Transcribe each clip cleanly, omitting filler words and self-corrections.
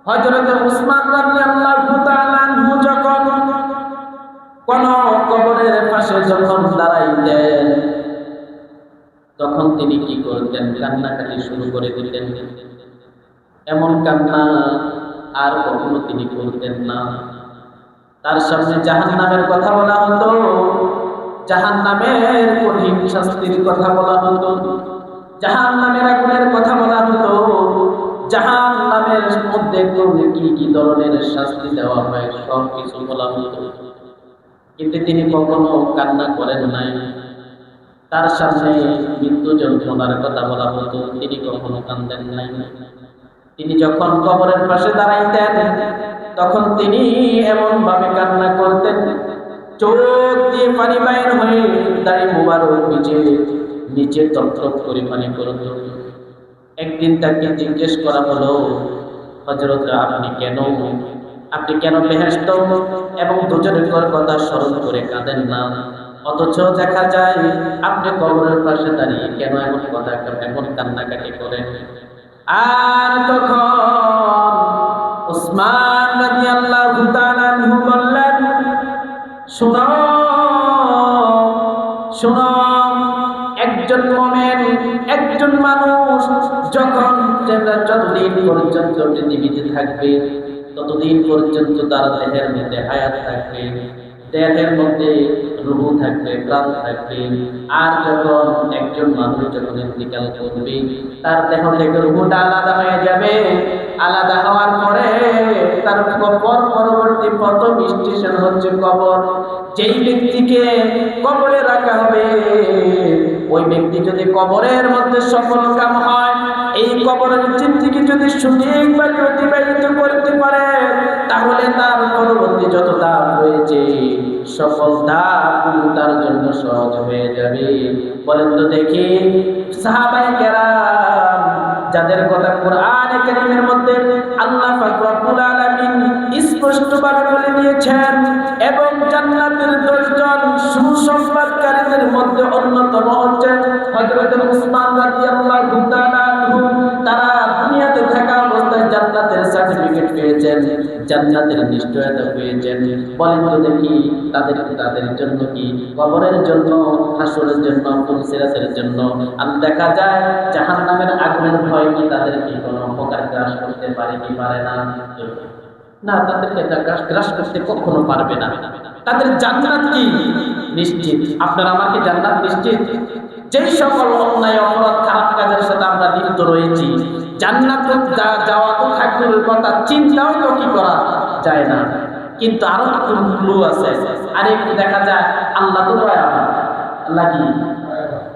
হযরত উসমান রাদিয়াল্লাহু তাআলা আনহু যখন কোন কবরের পাশে যখন দাঁড়াইতেন তখন তিনি কি করতেন? কান্নাকাটি শুরু করে দিতেন। এমন কান্না আর কখনো তিনি করতেন না। তার সামনে জাহান্নামের কথা বলা হতো, জাহান্নামের কঠিন শাস্তির কথা বলা হতো, জাহান্নামের আগুনের কথা বলা হতো, জাহান্নামের মধ্যে কি কি ধরনের শাস্তি দেওয়া হয় সব কিছু বলা হতো। কিন্তু তিনি কখনো কান্না করেন নাই। তার সামনে মৃত্যু যন্ত্রণার কথা বলা হতো, তিনি কখনো কান্দেন নাই। তিনি যখন কবরের পাশে দাঁড়াইতেন তখন তিনি এমন ভাবে কান্না করতেন, চোখ দিয়ে পানি বাইর হয়ে দাড়ি মোবারক নিচে টপটপ করে পানি পড়ত। একদিন তাকে জিজ্ঞেস করা হলো, হযরত আপনি কেন বেহেশত এবং দোজখের কথা স্মরণ করে কাঁদেন না, অথচ দেখা যায় আপনি কবরের পাশে দাঁড়িয়ে কেন এমন কান্নাকাটি করেন? আর তখন উসমান রাদিয়াল্লাহু তাআলা আনহু বললেন, শোনো, একজন মুমিন, একজন মানুষ যখন যতদিন পর্যন্ত পৃথিবীতে থাকবে ততদিন পর্যন্ত তার দেহের মধ্যে হায়াত থাকবে, দেহের মধ্যে রূহ থাকবে, প্রাণ থাকবে। আর যখন একজন মানুষ যখন ইন্তিকাল করবে তার দেহ থেকে রূহটা আলাদা হয়ে যাবে। আলাদা হওয়ার পরে তার পরবর্তী প্রথম স্টেশন হচ্ছে কবর। যেই ব্যক্তিকে কবরে রাখা হবে ওই ব্যক্তি যদি কবরের মধ্যে সফল কাম হয়, এই কবরের জিন্দেগি যদি সঠিকভাবে অতিবাহিত করতে পারে তাহলে তার পরবর্তী যত ধাপ রয়েছে সকল ধাপগুলো তার জন্য সহজ হয়ে যাবে। বলেন তো দেখি, সাহাবায়ে কেরাম যাদের কথা কোরআনে কারীমের মধ্যে আল্লাহ পাক রব্বুল আলামিন স্পষ্টভাবে বলে দিয়েছেন এবং জান্নাতের 10 জন সুসংবাদকারীদের মধ্যে অন্যতম হচ্ছেন হযরত উসমান রাদিয়াল্লাহু তাআলা আনহু। তারা দুনিয়াতে থাকা অবস্থায় জান্নাতের সার্টিফিকেট পেয়েছেন, জান্নাতের নিশ্চয়তা পেয়েছেন। বলেন তো দেখি তাদের জন্য কি কবরের জন্য, হাসরের জন্য, পুলসিরাতের জন্য আর দেখা যায় জাহান্নামের আগুনের ভয় কি তাদেরকে কোনো উপকার গ্রাস করতে পারে কি পারে না? না, তাদেরকে গ্রাস করতে কখনো পারবে না। তাদের জান্নাত কি নিশ্চিত। আপনার আমাকে জান্নাত নিশ্চিত। যেই সকল অন্যায় অপরাধ খারাপ কাজের সাথে আমরা লিপ্ত রয়েছি, জান্নাত যাওয়া তো ঠাকুরের কথা চিন্তাও তো কি করা যায় না। কিন্তু আরো কোনো ক্লু আছে। আরেকটু দেখা যায় আল্লাহ তো দয়াবান। আল্লাহ কি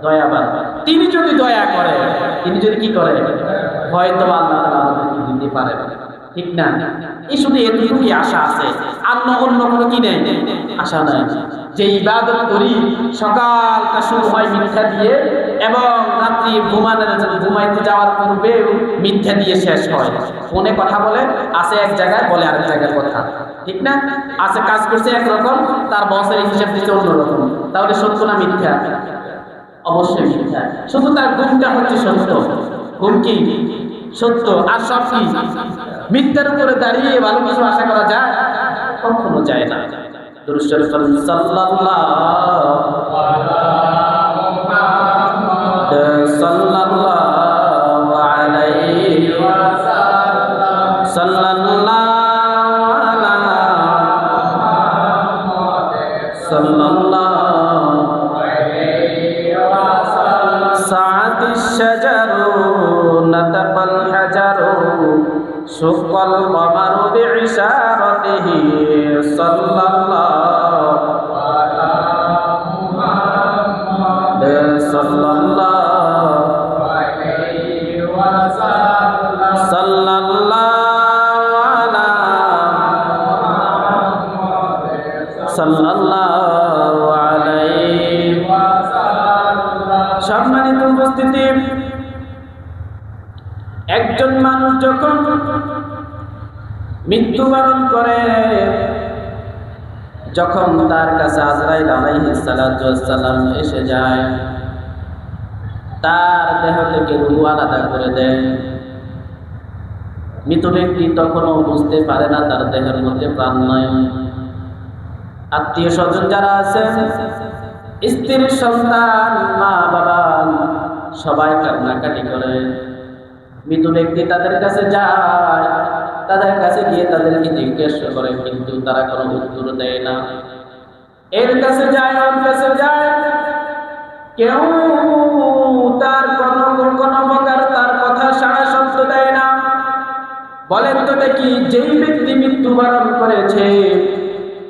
দয়াবান? তিনি যদি দয়া করে, তিনি যদি কি করে, হয়তো আল্লাহ তাআলা আমাদেরকে দিতে পারে, ঠিক না? এই শুধু এতটুকুই আশা আছে, আর অন্য কোনো কি নেই, আশা নাই। যে ইবাদত করি সকালটা শুরু হয় মিথ্যা দিয়ে এবং রাত্রি ঘুমাইতে যাওয়ার পূর্বে মিথ্যা দিয়ে শেষ হয়। ফোনে কথা বলে আসে এক জায়গায়, বলে আরেক জায়গায় কথা, ঠিক না? আসে কাজ করছে একরকম, তার বসের হিসাব দিচ্ছে অন্যরকম। তাহলে সত্য না মিথ্যা? অবশ্যই মিথ্যা। শুধু তার ঘুমটা হচ্ছে সত্য। ঘুম কি সত্য, আর সব কি মিথ্যার উপরে দাঁড়িয়ে ভালো কিছু আশা করা যায়? কখনো যায় না। দুরূদ শরীফ পড়ুন, সাল্লাল্লাহু আলাইহি ওয়াসাল্লাম, সাল্লাল্লাহু আলাইহি ওয়াসাল্লাম। সাআতিশ শাজারু নাতাকাল হাজারু শুকাল কমারু বিইশারাতিহি সাল্লাল্লাহু আলা মুহাম্মাদ সাল্লাল্লাহু আলাইহি ওয়াসাল্লাম, সাল্লাল্লাহু আলা মুহাম্মাদ সাল্লাল্লাহু আলাইহি ওয়াসাল্লাম। সম্মানিত উপস্থিতি, একজন মানুষ যখন মৃত্যুবরণ করে, যখন তার কাছে আজরাইল আলাইহিস সালাতু ওয়াস সালাম এসে যায়, তার দেহ থেকে রূহ আলাদা করে দেয়। মৃত ব্যক্তি তখনও বুঝতে পারে না তার দেহের মধ্যে প্রাণ নাই। আত্মীয় স্বজন যারা আছে, স্ত্রীর সন্তান, মা বাবা সবাই কান্নাকাটি করে। মৃত ব্যক্তি তাদের কাছে যায়, তাদের কাছে গিয়ে তাদেরকে জিজ্ঞেস করে, কিন্তু তারা কোনো উত্তর দেয় না। এর কাছে যায়, ওর কাছে যায়, কেউ তার কোনো প্রকার তার কথা সাড়া শব্দ দেয় না। বলেন তো দেখি, যেই ব্যক্তি মৃত্যুবরণ করেছে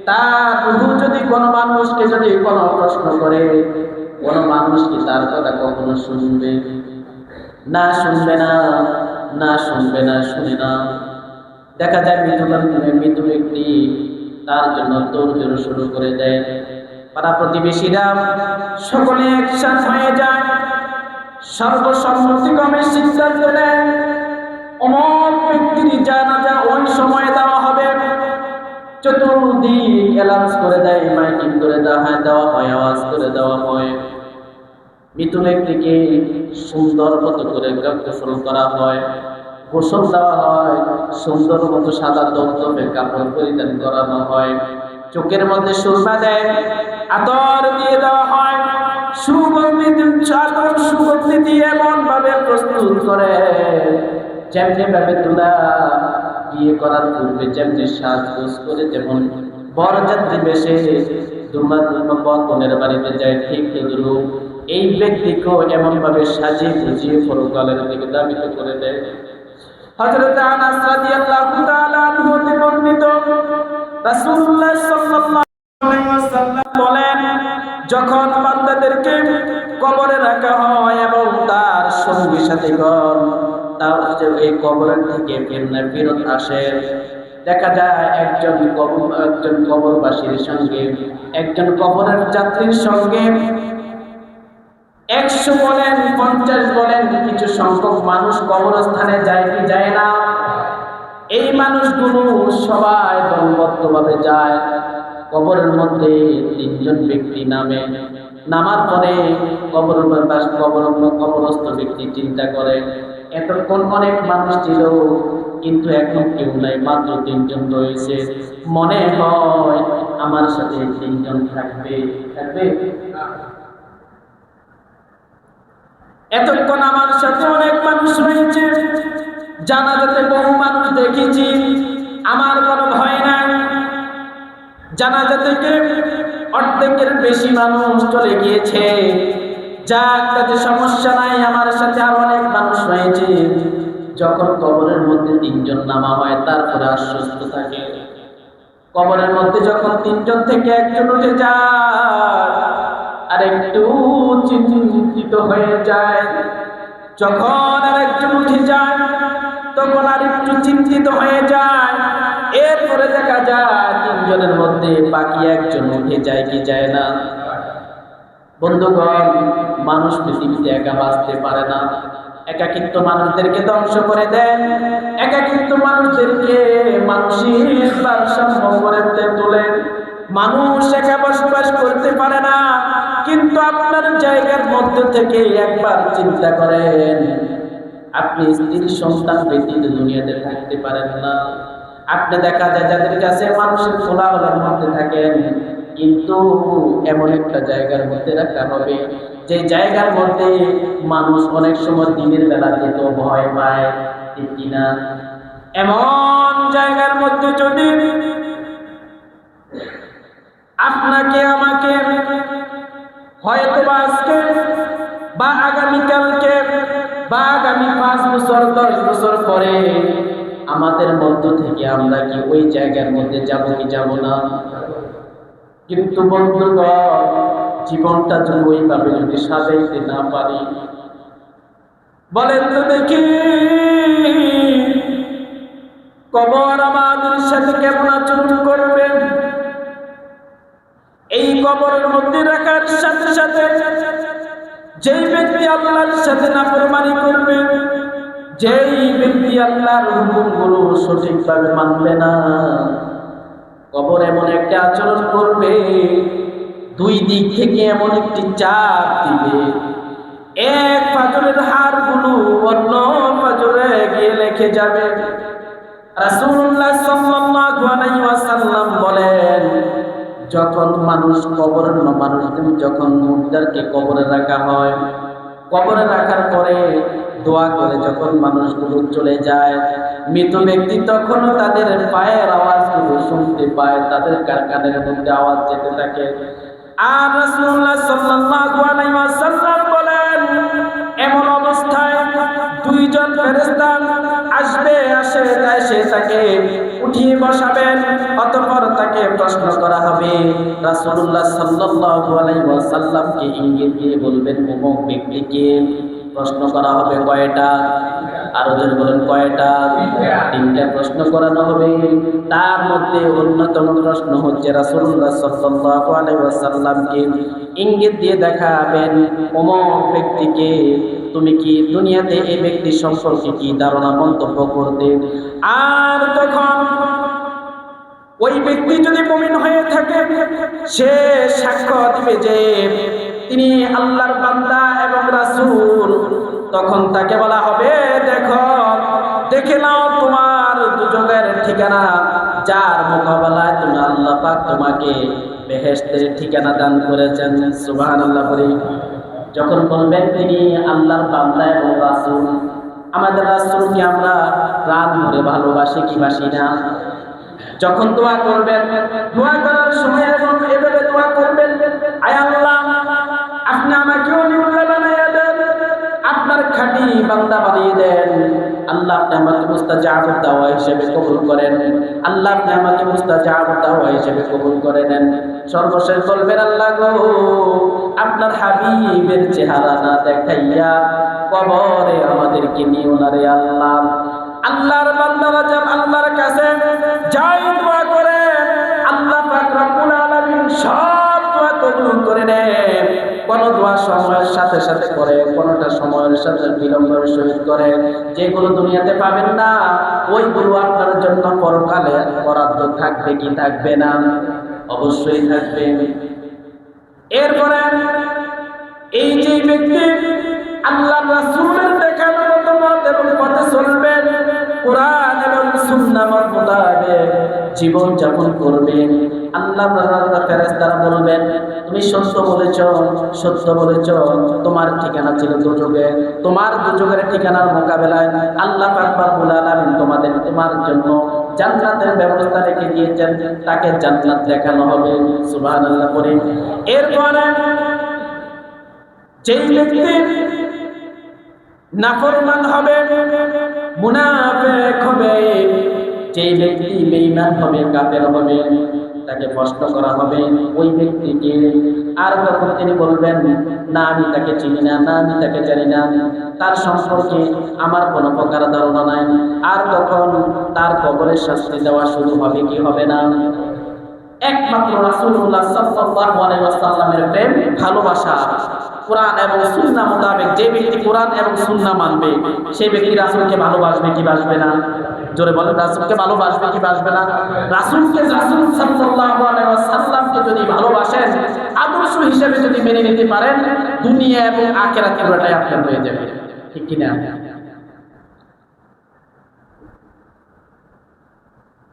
তার রূহ যদি কোনো মানুষকে যদি কোনো প্রশ্ন করে, কোনো মানুষ কি তার কথা কখনো শুনবে? না, শুনবে না, না শুনবে না, শুনে না। দেখা যায় মৃত ব্যক্তি তার জন্য তোড়জোড় শুরু করে দেয়। পাড়া প্রতিবেশীরা সকলে একসাথ হয়ে যায়, সর্বসম্মতিক্রমে সিদ্ধান্ত নেয় অমুক ব্যক্তির জানাজা ওই সময় দেওয়া হবে। চতুর্দিক অ্যালাউন্স করে দেয়, মাইকিং করে দেওয়া হয়, আওয়াজ করে দেওয়া হয়। মৃত ব্যক্তিকে সুন্দর মতো করে গোসল করা হয়, গোসল দেওয়া হয়, সুন্দর মতো সাদা দমদমে কাপড় পরিধান করানো হয়, চোখের মধ্যে সুরমা দেয়, আতর দিয়ে দেওয়া হয়, সুগন্ধি দিয়ে এমন ভাবে প্রস্তুত করে যেমনি ভাবে তোলা বিয়ে করার পূর্বে যেমনি সাজগোজ করে যেমন বরযাত্রী বেশে বন্ধনের বাড়িতে যায়, ঠিক তদ্রূপ এই ব্যক্তিকেও এমন ভাবে সাজিয়ে গুজিয়ে পরকালের দিকে ধাবিত করে দেয়। হযরত আনাস রাদিয়াল্লাহু তাআলা আনহু হতে বর্ণিত, রাসূলুল্লাহ সাল্লাল্লাহু আলাইহি ওয়াসাল্লাম বলেন, যখন বান্দাদেরকে কবরে রাখা হয় এবং তার সঙ্গী সাথীগণ তার এই কবরের থেকে ফেরত আসে, দেখা যায় একজন কবরবাসীর সঙ্গে একজন কবরের যাত্রীর সঙ্গে 100 বলেন 50 বলেন কিছু সংখ্যক মানুষ কবরস্থানে যায় কি যায় না? এই মানুষগুলো সবাই দলবদ্ধভাবে যায়। কবরের মধ্যে 3 জন ব্যক্তি নামার পরে কবরস্থ ব্যক্তি চিন্তা করে, এতক্ষণ অনেক মানুষ ছিল কিন্তু এখন কেউ নাই, মাত্র 3 জন রয়েছে, মনে হয় আমার সাথে 3 জন থাকবে। এতক্ষণ আমার সাথে অনেক মানুষ রয়েছে, জানাজাতে বহু মানুষ দেখেছি, আমার কোনো ভয় নাই। জানাজা থেকে অর্ধেকের বেশি মানুষ চলে গিয়েছে, যাক তাতে সমস্যা নাই, আমার সাথে আর অনেক মানুষ রয়েছে। যখন কবরের মধ্যে 3 জন নামা হয় তারপরে আশ্বস্ত থাকে। কবরের মধ্যে যখন 3 জন থেকে 1 জন উঠে যায় আর একটু চিন্তিত হয়ে যায়, যখন আর একজন উঠে যায় তখন আর একটু চিন্তিত হয়ে যায়। এরপরে দেখা যায় 3 জনের মধ্যে বাকি 1 জন উঠে যায় কি যায় না? বন্ধুগণ, মানুষ পৃথিবীতে একা বাঁচতে পারে না। একাকিত্ব মানুষদেরকে ধ্বংস করে দেন, একাকিত্ব মানুষদেরকে মানসিক ভারসাম্য করে তোলেন। মানুষ একা বসবাস করতে পারে না। কিন্তু আপনার জায়গার মধ্যে থেকে একবার চিন্তা করেন, আপনি স্ত্রী সন্তান ব্যতীত দুনিয়াতে থাকতে পারেন না। আপনি দেখা যায় যাদের কাছে মানুষের কোলাহলের মধ্যে থাকেন, কিন্তু এমন একটা জায়গার মধ্যে রাখা হবে যে জায়গার মধ্যে মানুষ অনেক সময় দিনের বেলাতে তো ভয় পায়, ঠিক কিনা? এমন জায়গার মধ্যে যদি আপনাকে আমাকে হয়তো আজকে বা আগামীকালকে বা আগামী 5 বছর 10 বছর পরে আমাদের মধ্য থেকে আমরা কি ওই জায়গার মধ্যে যাব কি যাব না? কিন্তু বন্ধুগণ, জীবনটা যদি ওইভাবে যদি সাজাইতে না পারি, বলেন তো দেখি কবর আমাদের সাথে কেমন আচরণ করবে? এই কবরের মধ্যে রাখার সাথে সাথে যেই ব্যক্তি আল্লাহর সাথে নাফরমানি করবে, যেই ব্যক্তি আল্লাহর হুকুমগুলো সঠিকভাবে মানবে না, কবর এমন একটা আচরণ করবে, 2 দিক থেকে এমন একটি চাপ দিবে, এক পাঁজরের হাড়গুলো অন্য পাঁজরে গিয়ে লেগে যাবে। রাসূলুল্লাহ সাল্লাল্লাহু আলাইহি ওয়াসাল্লাম বলেন, যখন মানুষ যখন মুর্দারকে কবরে রাখা হয়, কবরে রাখার পরে দোয়া করে যখন মানুষগুলো চলে যায়, মৃত ব্যক্তি তখনও তাদের পায়ের আওয়াজগুলো শুনতে পায়, তাদের কানের মধ্যে আওয়াজ যেতে থাকে। আর রাসূলুল্লাহ সাল্লাল্লাহু আলাইহি ওয়াসাল্লাম বলেন, এমন অবস্থায় দুইজন ফেরেশতা আসবে, এসে তাকে উঠিয়ে বসাবেন, অতঃপর তাকে প্রশ্ন করা হবে। রাসূলুল্লাহ সাল্লাল্লাহু আলাইহি ওয়াসাল্লামকে ইঙ্গিত দিয়ে বলবেন, অমুক ব্যক্তিকে প্রশ্ন করা হবে কয়টা? আরো জোরে বলেন কয়টা? তিনটা প্রশ্ন করানো হবে। তার মধ্যে অন্যতম প্রশ্ন হচ্ছে রাসূলুল্লাহ সাল্লাল্লাহু আলাইহি ওয়াসাল্লামকে ইঙ্গিত দিয়ে দেখাবেন, অমুক ব্যক্তিকে তুমি কি দুনিয়াতে এই ব্যক্তি সম্পর্কে কি ধারণা মন্তব্য করতে? আর তখন ওই ব্যক্তি যদি মুমিন হয়ে থাকে, সে সাক্ষ্য দিবে যে তিনি আল্লাহর বান্দা এবং রাসূল। তখন তাকে বলা হবে, দেখে নাও তোমার দুজকের ঠিকানা, যার মোকাবেলায় তুমি আল্লাহ পাক তোমাকে বেহেশতের ঠিকানা দান করেছেন। সুবহানাল্লাহ বলি। যখন বলবেন তিনি আল্লাহর বান্দা এবং রাসূল, আমাদের রাসূলকে আমরা প্রাণ ভরে ভালোবাসি কি বাসি না? যখন দোয়া করবেন, দোয়া করার সময় এভাবে দোয়া করবেন, আয় আল্লাহ, আপনি আমাকে ওলিউল্লাহ বানাইয়া দেন, আপনার খাঁটি বান্দা বানিয়ে দেন। আল্লাহ আপনি আমাকে মুস্তাজাবুদ দাওয়া হিসেবে কবুল করেন। আল্লাহ আপনি আমাকে মুস্তাজাবুদ দাওয়া হিসেবে কবুল করে নেন। সর্বশেষ বলবেন, আল্লাহ গো, আপনার হাবিবের চেহারা না দেখাইয়া কবরে আমাদেরকে নিও না রে আল্লাহ। আল্লাহর বান্দারা যখন আল্লাহর কাছে যাই দোয়া করে, আল্লাহ পাক রব্বুল আলামিন সব দোয়া কবুল করে নেন। কোন দোয়া সময়ের সাথে সাথে করে, কোনটা সময়ের সাথে বিলম্বের সহিত করে। যেগুলো দুনিয়াতে পাবেন না, ওইগুলো আপনার জন্য পরকালে বরাদ্দ থাকবে কি থাকবে না? অবশ্যই থাকবে। এরপরে এই যে ব্যক্তি আল্লাহ রাসূলের দেখানো মত এবং পথে চলবেন, কোরআন এবং সুন্নাহ মোতাবেক জীবন যাপন করবেন, আল্লাহর ফেরেশতারা বলবেন, তুমি সত্য বলেছ, তোমার ঠিকানা ছিল দুজকে, তোমার দুজকের ঠিকানার মোকাবেলায় আল্লাহ পাক রব্বুল আলামিন তোমার জন্য জান্নাতের ব্যবস্থা রেখে দিয়েছেন, তাকে জান্নাত দেখানো হবে। সুবহানাল্লাহ বলে। এরপরে যেই ব্যক্তি নাফরমান হবে, মুনাফিক হবে, যেই ব্যক্তি বেঈমান হবে, কাফের হবে, তাকে প্রশ্ন করা হবে ওই ব্যক্তিকে। আর তখন তিনি বলবেন, না আমি তাকে চিনি না, না আমি তাকে জানি না, তার সম্পর্কে আমার কোনো প্রকার ধারণা নাই। আর তখন তার কবরের শাস্তি দেওয়া শুরু হবে কি হবে না? একমাত্র রাসূলুল্লাহ সাল্লাল্লাহু আলাইহি ওয়াসাল্লামের প্রেম, ভালোবাসা, কোরআন এবং সুন্নাহ মোতাবেক যে ব্যক্তি কোরআন এবং সুন্নাহ মানবে, সেই ব্যক্তি রাসূলকে ভালোবাসবে কি বাসবে না? জোরে বলেন, রাসূলকে ভালোবাসবে কি বাসবে না? রাসূল সাল্লাল্লাহু আলাইহি ওয়াসাল্লামকে যদি ভালোবাসেন, আদর্শ হিসেবে যদি মেনে নিতে পারেন, দুনিয়া এবং আখিরাত পুরোটাই আপনার হয়ে যাবে। ঠিক কি না?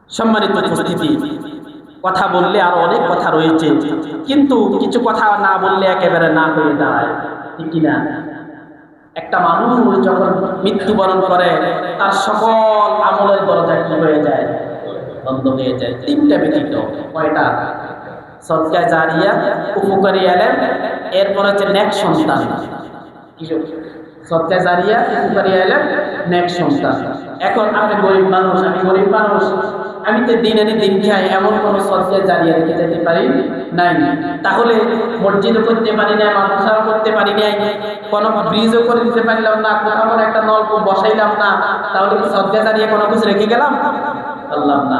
সম্মানিত উপস্থিতি, কথা বললে আরো অনেক কথা রয়েছে, কিন্তু কিছু কথা না বললে একেবারে না হয়ে যায়। ঠিক কিনা? একটা মানুষ যখন মৃত্যুবরণ করে, তার সকল আমলের দরজা কি হয়ে যায়? বন্ধ হয়ে যায়। তিনটা ব্যতীত। কয়টা? সদকা জারিয়া, উপকারী ইলম, এরপর হচ্ছে নেক সন্তান। সদকা জারিয়া, উপকারী ইলম, নেক সন্তান। এখন আপনি গরিব মানুষ, আমি গরিব মানুষ, আমি তো দিন খাই, এমন কোন সদকা জারিয়া রেখে যেতে পারি নাই। তাহলে মসজিদও করতে পারি না, মাদ্রাসাও করতে পারি নাই, কোনো ব্রিজও করে দিতে পারলাম না, কোথাও একটা নলকূপ বসাইলাম না, তাহলে কি সদকা জারিয়া কোনো কিছু রেখে গেলাম? বললাম না।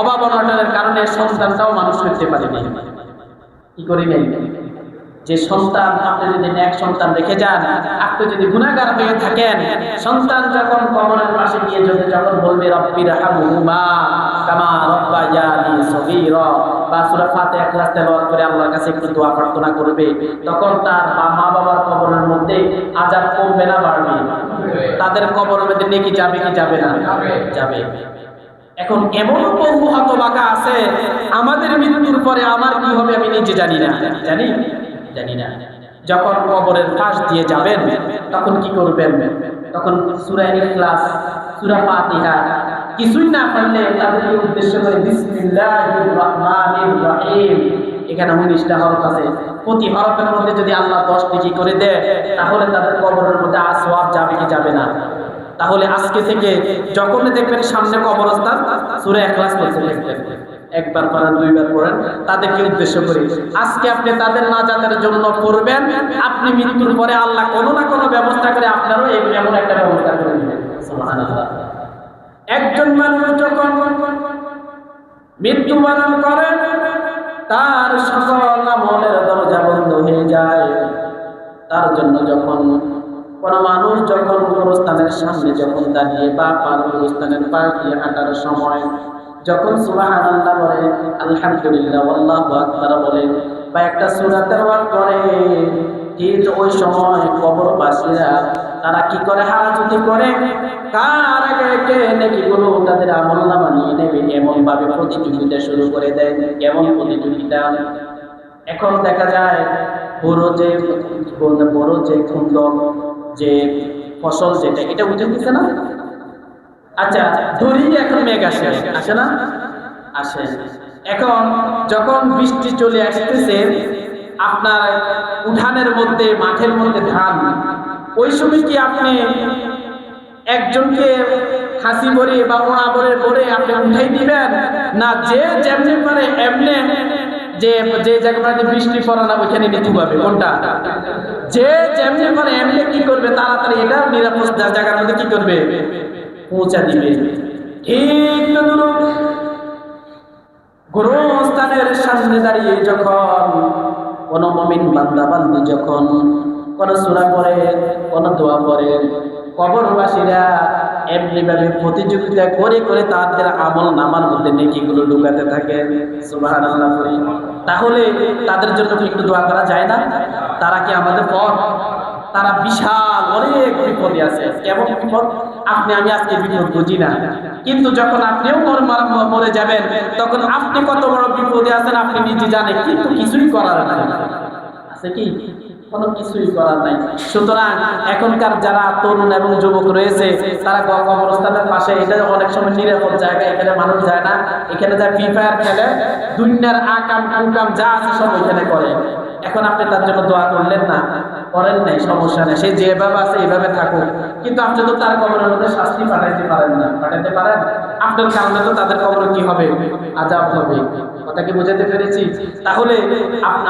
অভাব অনটনের কারণে সন্তানটাও মানুষ করতে পারি নাই। কি করি নাই? যে সন্তান, আপনি যদি নেক সন্তান রেখে যান, আপনি যদি গুনাহগার হয়ে থাকেন, সন্তান যখন কবরের পাশে গিয়ে যখন বলবে রব্বিরহামহুমা কামা রাব্বায়ানি সগীরা, বা সূরা ফাতিহা ইখলাস তেলাওয়াত করে আল্লাহর কাছে একটু দোয়া প্রার্থনা করবে, তখন তার মা বাবার কবরের মধ্যে আযাব কমবে না বাড়বে? তাদের কবরের মধ্যে নেকি যাবে কি যাবে না? যাবে। এখন এমন বহু হতভাগা আছে, আমাদের মৃত্যুর পরে আমার কি হবে আমি নিজে জানি না। জানি না। যখন কবরের পাশ দিয়ে যাবেন তখন কি করবেন? তখন সূরা ইখলাস, সূরা ফাতিহা কিছুই না পারলে তাদেরকে উদ্দেশ্য করে বিসমিল্লাহির রহমানির রহিম, এখানে 19টা হরফ আছে। প্রতি হরফের মধ্যে যদি আল্লাহ 10 নেকি করে দেয় তাহলে তাদের কবরের মধ্যে আসওয়াব যাবে কি যাবে না? তাহলে আজকে থেকে যখন দেখবেন সামনে কবরস্থান সূরা ইখলাস পড়তে থাকবেন, একবার পড়েন, দুইবার পড়েন, তাদেরকে উদ্দেশ্য করে। আজকে আপনি তাদের নাজাতের জন্য করবেন, আপনি মৃত্যুর পরে আল্লাহ কোনো না কোনো ব্যবস্থা করে আপনারও এমন একটা ব্যবস্থা করে দিবেন। সুবহানাল্লাহ। একজন মানুষ যখন মৃত্যুবরণ করে তার সকল আমলের দরজা বন্ধ হয়ে যায়। তার জন্য যখন কোন মানুষ যখন কবরস্থানের সামনে যখন দাঁড়িয়ে বা কবরস্থানের পাশ দিয়ে হাঁটার সময় যখন সুবহানাল্লাহ বলে, আলহামদুলিল্লাহ, আল্লাহু আকবার বলে বা একটা সূরা তেলাওয়াত করে, ঠিক ওই সময় কবরবাসীরা তারা কি করে? হারাজুতি করে, কার আগে কে নেকিগুলো তাদের আমলনামা নিয়ে নেবে এমন ভাবে প্রতিযোগিতা শুরু করে দেয়। কেমন প্রতিযোগিতা? এখন দেখা যায় বড় যে খুন্দক, যে ফসল যেটা এটা উঠে দিচ্ছে না, আচ্ছা ধরি এখন মেঘ আসে না? আসে। এখন যখন বৃষ্টি চলে আসতেছে আপনার উঠানের মধ্যে, মাঠের মধ্যে ধান, ওই সময় কি আপনি একজনকে খাসি ভরে বা ওড়া ভরে আপনি উঠাই দিবেন? না, যে যেমনি পারে এমনি, যে জায়গাতে বৃষ্টি পড়ে না ওইখানে নিতে হবে। কোনটা? যে যেমনি পারে এমনি কি করবে? তাড়াতাড়ি এটা নিরাপদ জায়গার মধ্যে কি করবে? পৌঁছা দিবে। ঠিক গোরস্থানের সামনে দাঁড়িয়ে যখন কোন মুমিন বান্দা বান্দি যখন কোন সূরা পড়ে, কোন দোয়া পড়ে, কবরবাসীরা এমনি ভাবে প্রতিযোগিতা করে করে তাদের আমল নামার মধ্যে নেকিগুলো ঢুকাতে থাকে। সুবহানাল্লাহ। তাহলে তাদের জন্য কি একটু দোয়া করা যায় না? তারা কি আমাদের পর? তারা বিশাল অনেক বিপদে আছে। কেমন বিপদ? আপনি আমি আজকে বিপদ বুঝি না, কিন্তু যখন আপনিও মরে যাবেন তখন আপনি কত বড় বিপদে আছেন আপনি নিজে জানেন, কিন্তু কিছুই করার নাই। আছে কি? কোনো কিছুই করার নাই। সুতরাং এখনকার যারা তরুণ এবং যুবক রয়েছে তারা কবরস্থানের পাশে, এটা অনেক সময় নিরাপদ জায়গা, এখানে মানুষ যায় না, এখানে যায় ফ্রি ফায়ার খেলে, দুনিয়ার আকাম কুকাম যা আছে সব এখানে করে। এখন আপনি তার জন্য দোয়া করলেন না, করেন নাই, সমস্যা নেই, সে যেভাবে আছে এইভাবে থাকুক, কিন্তু আপনি তো তার কবরের মধ্যে শাস্তি পাঠাইতে পারেন না। পাঠাইতে পারেন? আপনার কারণে তো তাদের কবরে কি হবে? আযাব হবে। কথা কি বুঝাতে পেরেছি? তাহলে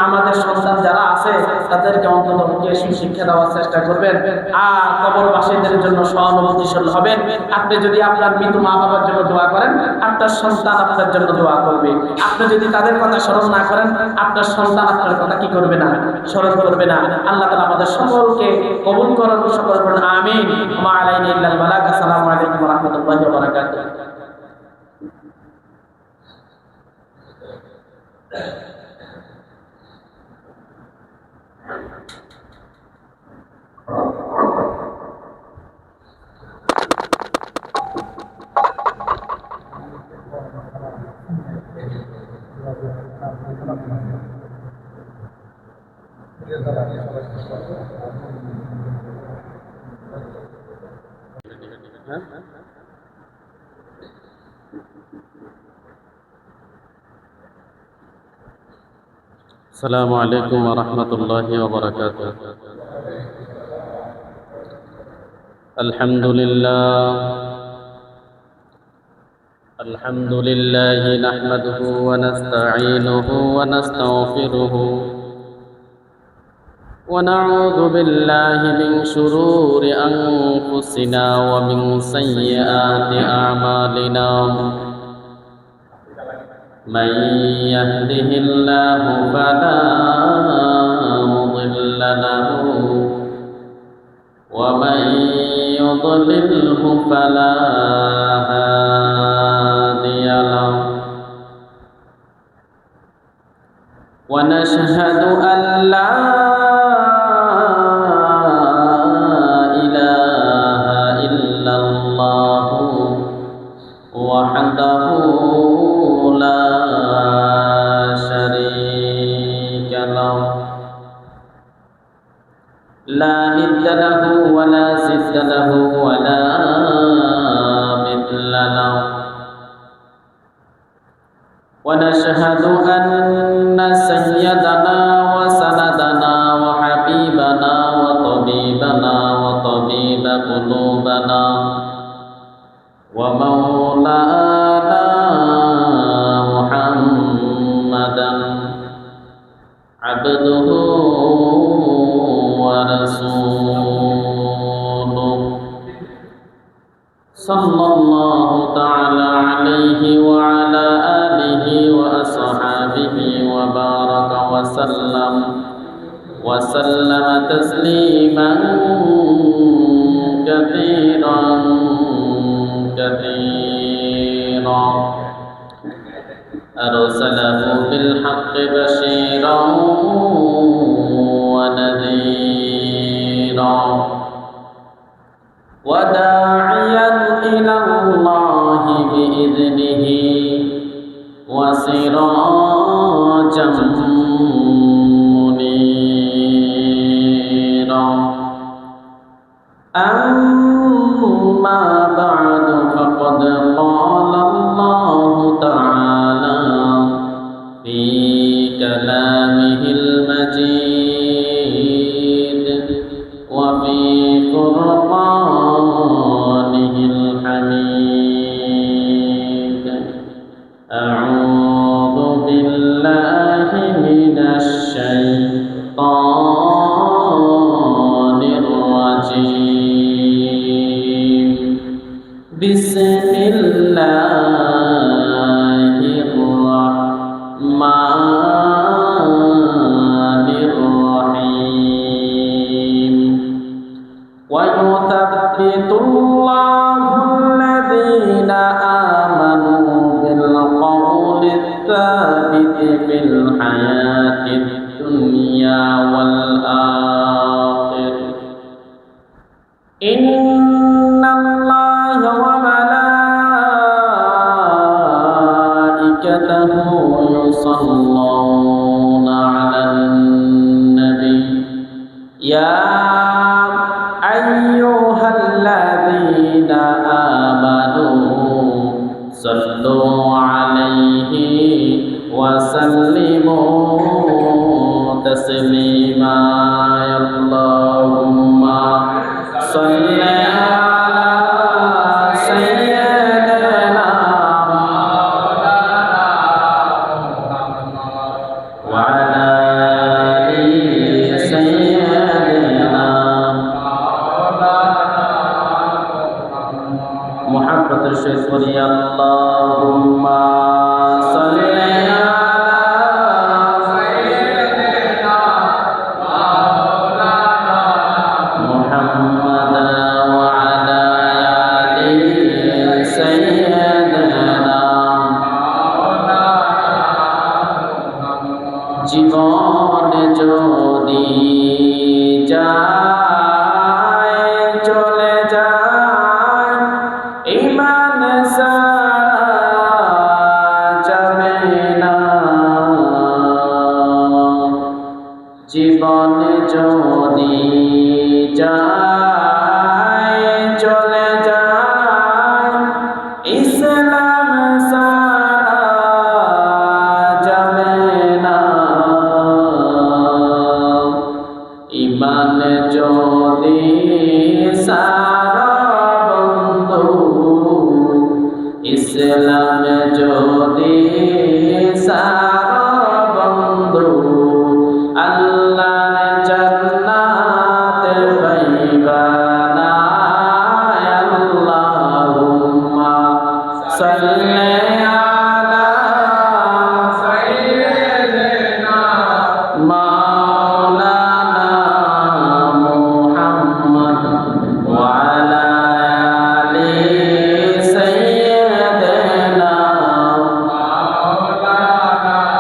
আমাদের সন্তান যারা আছে তাদেরকে অন্তত সুশিক্ষা দেওয়ার চেষ্টা করবেন, আর কবরবাসীদের জন্য সহানুভূতিশীল হবেন। আপনি যদি আপনার মৃত মা বাবার জন্য দোয়া করেন, আপনার সন্তান আপনার জন্য দোয়া করবে। আপনি যদি তাদের কথা স্মরণ না করেন, আপনার সন্তান আপনার কথা কি করবে না? স্মরণ করবে না। আল্লাহ তাআলা আমাদের সকলকে কবুল করেন, সকল করেন, আমিন। ওয়া আলাইনা ইল্লাল বালাগ। আসসালামু আলাইকুম ওয়া রাহমাতুল্লাহি ওয়া বারাকাতুহু। السلام عليكم ورحمة الله وبركاته. الحمد لله نحمده ونستعينه ونستغفره ونعوذ بالله من شرور أنفسنا ومن سيئات أعمالنا. من يهده الله فلا مضل له ومن يضلله فلا هادي له. ونشهد أن لا إله إلا الله وحده ونشهد أن سيدنا وسندنا وحبيبنا وطبيبنا وطبيب قلوبنا ومولانا محمدا عبده ورسوله صلى الله تعالى عليه وعلى آله وأصحابه وبارك وسلم تسليما كثيرا كثيرا أرسله بالحق بشيرا ونذيرا وداعيا إلى الله بإذنه وسراجا منيرا أما بعد فقد قال الله تعالى في كلامه المجيد وفي فرقانه الحميد أعوذ بالله من الشيطان الرجيم بسم الله الرحمن الرحيم ويثبت الله الذين آمنوا بالقول الثابت في الحياة الدنيا والآخرة إن الله وملائكته يصلون على النبي يا أيها الذين آمنوا صلوا عليه وسلموا تسليما اللهم صل على سيدنا وعلى آل سيدنا محبة الشيخ اللهم صل على سيدنا محمد وعلى آل سيدنا জীবন যদি যায় চলে যায় ঈমান যাবে না জীবন যদি যায় চলে যায় ইসলাম যাবে না ঈমান যদি সারা বন্ধু ইসলাম যদি সারা বন্ধু আল্লাহর জান্নাত পাইবা না আল্লাহুম্মা সাল্লি আলা সাইয়্যিদিনা মাওলানা মুহাম্মদ ওয়া আলা আলি সাইয়্যিদিনা মাওলানা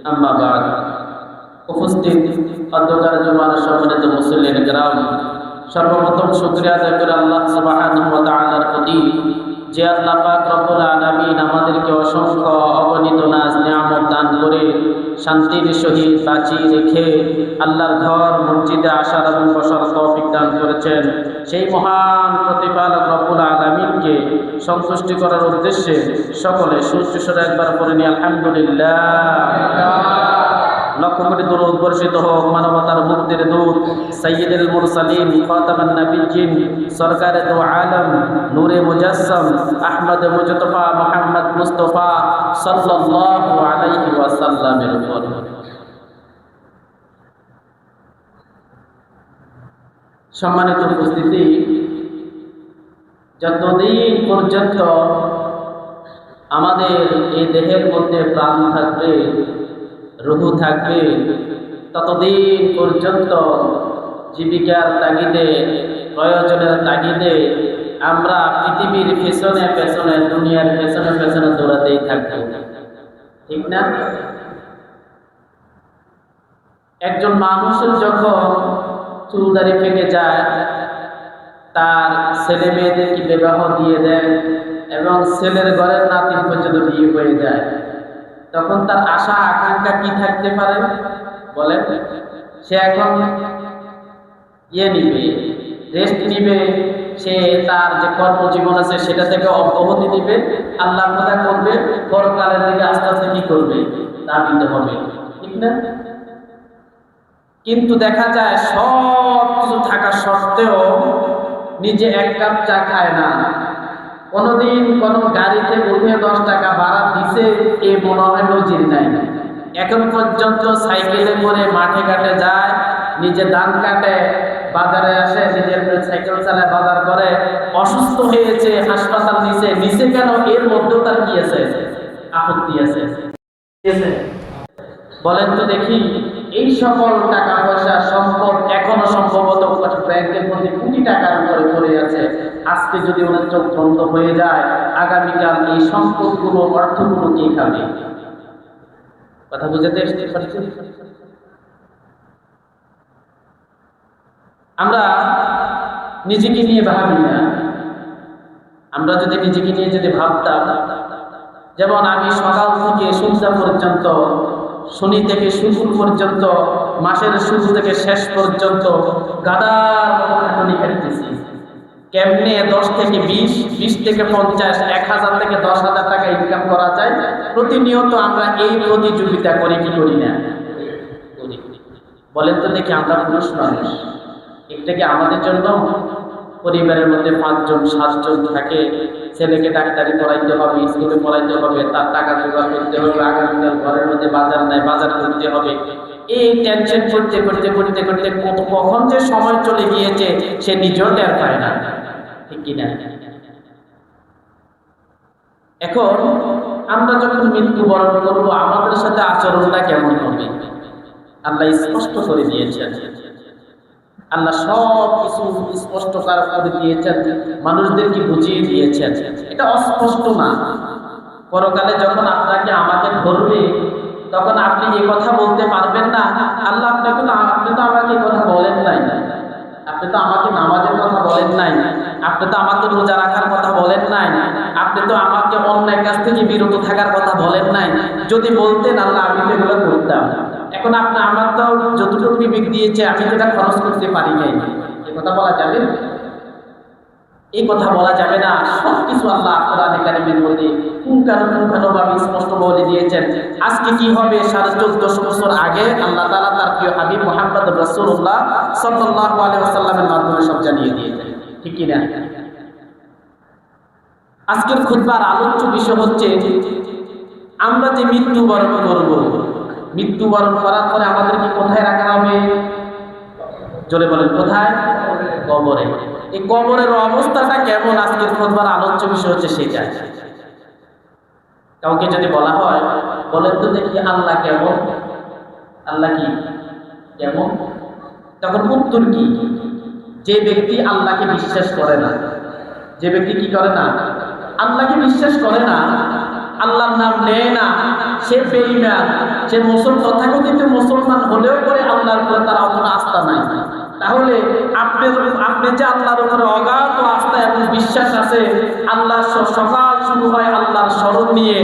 আম্মা বা'দ। উপস্থিত অন্ধকার জুমার সম্মানিত মুসল্লিন কিরাম, সর্বপ্রথম শুকরিয়া আদায় করে আল্লাহ সুবহানাহু ওয়া তাআলার প্রতি, যে আল্লাহ পাক রব্বুল আলামিন আমাদেরকে অসংখ্য অগণিত নাজ নিয়ামত দান করে শান্তির সহিত বাঁচিয়ে রেখে আল্লাহর ঘর মসজিদে আসার এবং বসার তৌফিক দান করেছেন। সেই মহান প্রতিপালক রব্বুল আলামিনকে সন্তুষ্টি করার উদ্দেশ্যে সকলে সুস্থ একবার পড়ে নিয়ে আলহামদুলিল্লাহ। লক্ষ কোটি দরুদ বর্ষিত হোক মানবতার মুক্তির দূত সাইয়্যিদুল মুরসালিন খাতামুন নবিয়্যিন সরকারে দো আলম নূরে মুজাসসাম আহমদ মুজতবা মুহাম্মদ মুস্তাফা সাল্লাল্লাহু আলাইহি ওয়াসাল্লামের উপর। সম্মানিত উপস্থিতি, যতদিন পর্যন্ত আমাদের এই দেহের মধ্যে প্রাণ থাকবে, রুহু থাকবে, ততদিন পর্যন্ত জীবিকার তাগিদে, প্রয়োজনের তাগিদে আমরা পৃথিবীর পেছনে পেছনে, দুনিয়ার পেছনে পেছনে দৌড়াতেই থাকবো, ঠিক না? একজন মানুষের যখন চুলদারি পেকে যায়, তার ছেলে মেয়েদেরকে বিবাহ দিয়ে দেয় এবং ছেলের ঘরের নাতির পর্যন্ত বিয়ে হয়ে যায়, তখন তার আশা আকাঙ্ক্ষা কি থাকতে পারে বলেন? সে এখন নিবে, রেস্ট নিবে, সে তার যে কর্মজীবন আছে সেটা থেকে অব্যাহতি দিবে, আল্লাহ কথা করবে, পরকালের দিকে আস্তে আস্তে কি করবে, ধাবিত হবে, ঠিক না? কিন্তু দেখা যায় সব কিছু থাকা সত্ত্বেও নিজে এক কাপ চা খায় না, কোনোদিন কোনো গাড়িতে উঠে 10 টাকা ভাড়া দিছে এ মনে হয় নজির নাই। এখন পর্যন্ত সাইকেলে করে মাঠে ঘাটে যায়, নিজে ধান কাটে, বাজারে আসে, নিজের সাইকেল চালায়, বাজার করে, অসুস্থ হয়েছে, হাসপাতাল নিচে কেন? এর মধ্যেও তার কি আছে? আপত্তি আছে। বলেন তো দেখি, এই সকল টাকা পয়সা সম্পদ এখনো সম্ভবত ব্যাংকের মধ্যে কোটি টাকার উপরে পড়ে আছে। আজকে যদি ওনার চোখ বন্ধ হয়ে যায়, আগামীকাল এই সম্পদগুলো, অর্থগুলো কে খাবে? কথা বুঝাতে পারছি? আমরা নিজেকে নিয়ে ভাবি না। আমরা যদি নিজেকে নিয়ে যদি ভাবতাম, যেমন আমি সকাল থেকে সন্ধ্যা পর্যন্ত, শনি থেকে শুক্র পর্যন্ত, মাসের শুরু থেকে শেষ পর্যন্ত গাদার খাটুনি খাটতেছি, কেমনে 10 থেকে 20, 20 থেকে 50, 1000 থেকে 10,000 টাকা ইনকাম করা যায়। প্রতিনিয়ত আমরা এই প্রতিযোগিতা করি কি করি না? বলেন তো দেখি, আমরা পুরুষ মানুষ, এটা কি আমাদের জন্য? পরিবারের মধ্যে 5 জন 7 জন থাকে, ছেলেকে ডাক্তারি পড়াইতে হবে, স্কুলে পড়াইতে হবে, তার টাকা জোগাড় করতে হবে, আগামীকাল ঘরের মধ্যে বাজার নাই, বাজার করতে হবে, এই টেনশন করতে করতে করতে করতে কখন যে সময় চলে গিয়েছে সে নিজেও টের পায় না, ঠিক কিনা? এখন আমরা যখন মৃত্যুবরণ করবো, আমাদের সাথে আচরণটা কেমন হবে? আল্লাহ স্পষ্ট করে দিয়েছেন। আল্লাহ সব কিছু স্পষ্ট করে দিয়েছেন, মানুষদেরকে বুঝিয়ে দিয়েছেন। এটা অস্পষ্ট না। পরকালে যখন আপনাকে আমাকে ধরবে, তখন আপনি এই কথা বলতে পারবেন না, আল্লাহ আপনি তো আমাকে এই কথা বলেন নাই, আপনি তো আমাকে নামাজের কথা বলেন নাই, আপনি তো আমাকে রোজা রাখার কথা বলেন নাই, আপনি তো আমাকে অন্যায় কাজ থেকে বিরত থাকার কথা বলেন নাই। যদি বলতেন আল্লাহ, আমি তো এগুলো করতাম। এখন আপনি আমার তো যতটুকু বিবেক দিয়েছে আমি তো এটা খরচ করতে পারি নাই। এই কথা বলা যাবে? এই কথা বলা যাবে না। সবকিছু আল্লাহ কোরআনে কারিমের মধ্যে পুঙ্খানুপুঙ্খানুভাবে স্পষ্ট বলে দিয়েছেন। আজকে কি হবে 1450 বছর আগে আল্লাহ তাআলা তার প্রিয় হাবিব মুহাম্মদ রাসূলুল্লাহ সাল্লাল্লাহু আলাইহি ওয়াসাল্লামের মাধ্যমে সব জানিয়ে দিয়েছেন, ঠিক কি না? আজকের খুতবার আলোচ্য বিষয় হচ্ছে আমরা যে মৃত্যুবরণ করব, মৃত্যুবরণ করার পরে আমাদেরকে কোথায় রাখা হবে? জোরে বলেন, কোথায়? কবরে। এই কবরের অবস্থাটা কেমন আজকের খুতবার আলোচ্য বিষয় হচ্ছে সেটা। কাউকে যদি বলা হয়, বলেন তো দেখি আল্লাহ কেমন, আল্লাহ কি কেমন, তখন উত্তর কি? যে ব্যক্তি আল্লাহকে বিশ্বাস করে না, যে ব্যক্তি কি করে না, আল্লাহকে বিশ্বাস করে না, আল্লাহর নাম নেয় না, সে বেঈমান, সে তথাকথিত মুসলমান হলেও পরে আল্লাহর উপরে তার অতটা আস্থা নাই। তাহলে আপনি যে আল্লাহর উপরে অগাধ আস্থা এবং বিশ্বাস আছে, আল্লাহ সকাল শুরু হয় আল্লাহর স্মরণ নিয়ে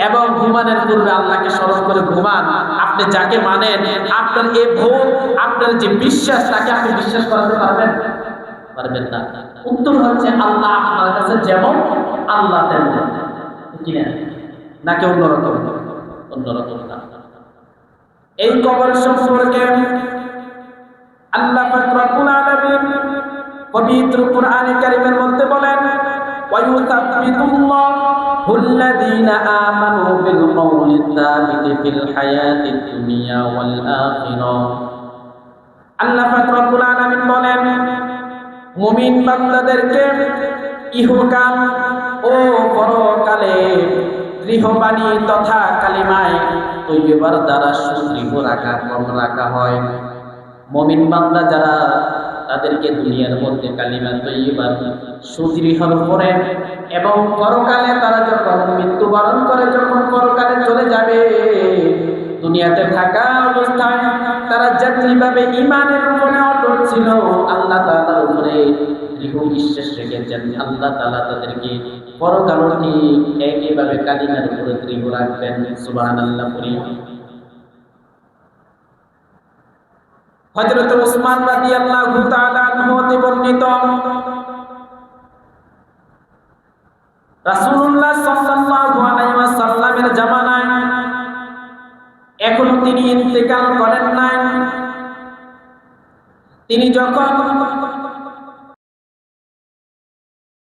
এবং ঘুমানোর পূর্বে আল্লাহকে স্মরণ করে ঘুমান, আপনি যাকে মানেন, আপনার এই ভোট, আপনার যে বিশ্বাস, তাকে আপনি বিশ্বাস করাতে পারবেন না। উত্তর হচ্ছে আল্লাহ আপনার কাছে যেমন আল্লাহ তেমন, কিনা নাকি অন্যরকম না। এই কবর সম্পর্কে আল্লাহ পাক রব্বুল আলামিন পবিত্র কোরআনে কারীমের মধ্যে বলেন, ওয়ায়ুসাব্বিতুল্লাহুল্লাযীনা আমানু বিল কওলি সাবিতি ফিল হায়াতিদ দুনিয়া ওয়াল আখিরাহ। আল্লাহ পাক রব্বুল আলামিন বলেন, মুমিন বান্দাদেরকে ইহকাল ও পরকালে গৃহবাণী তথা কালিমায়ে তৈয়বার দ্বারা সুদৃঢ় রাখা হয়। মুমিন বান্দা যারা, তাদেরকে দুনিয়ার মধ্যে কালিমা তৈয়বার সুদৃঢ় করে এবং পরকালে তারা যখন মৃত্যুবরণ করে, যখন পরকালে চলে যাবে, দুনিয়াতে থাকা অবস্থায় তারা যেভাবে ঈমানের উপরে অটল ছিল, আল্লাহ তাআলার উপরে দৃঢ় বিশ্বাস রেখেছেন, আল্লাহ তাআলা তাদেরকে পরকালে ঠিক একইভাবে কালিমার উপরে দৃঢ় রাখবেন। সুবহানাল্লাহ। হযরত উসমান রাদিয়াল্লাহু তাআলা আনহু হতে বর্ণিত, রাসূলুল্লাহ সাল্লাল্লাহু আলাইহি ওয়াসাল্লামের জামানায়, এখনো তিনি ইন্তেকাল করেন নাই, তিনি যখন